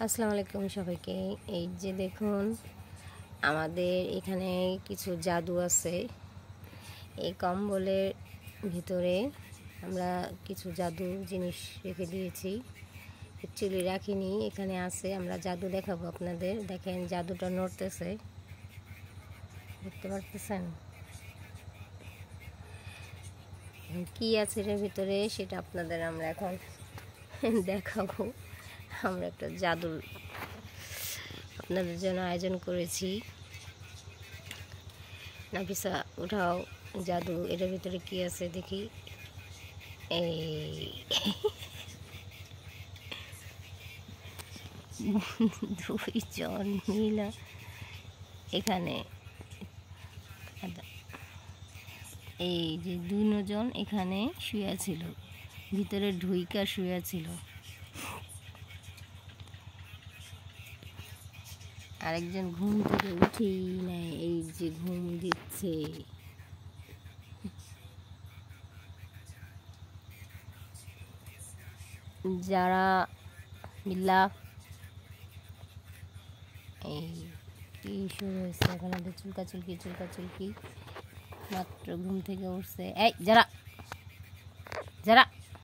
আসসালামু আলাইকুম সবাইকে। এই যে দেখুন, আমাদের এখানে কিছু জাদু আছে। এই কম্বলের ভিতরে আমরা কিছু জাদু জিনিস রেখে দিয়েছি। অ্যাকচুয়ালি রাখিনি, এখানে আছে। আমরা জাদু দেখাবো আপনাদের। দেখেন জাদুটা নড়তেছে, দেখতে পারতেছেন কি আছে এর ভিতরে, সেটা আপনাদের আমরা এখন দেখাবো। আমরা একটা জাদু আপনাদের জন্য আয়োজন করেছি। নাফিসা উঠাও জাদু, এটার ভিতরে কি আছে দেখি। এই দুইজন মিলা এখানে, এই যে দুজন এখানে শুয়ে ছিল, ভিতরে ঢুইকা শুয়ে ছিল। আরেকজন ঘুম থেকে উঠেই নেয়, এই যে ঘুম দিচ্ছে। যারা মিল্লা, এই কি শুরু হয়েছে এখন, আমাদের চুলকাচুলকি মাত্র ঘুম থেকে উঠছে। এই যারা যারা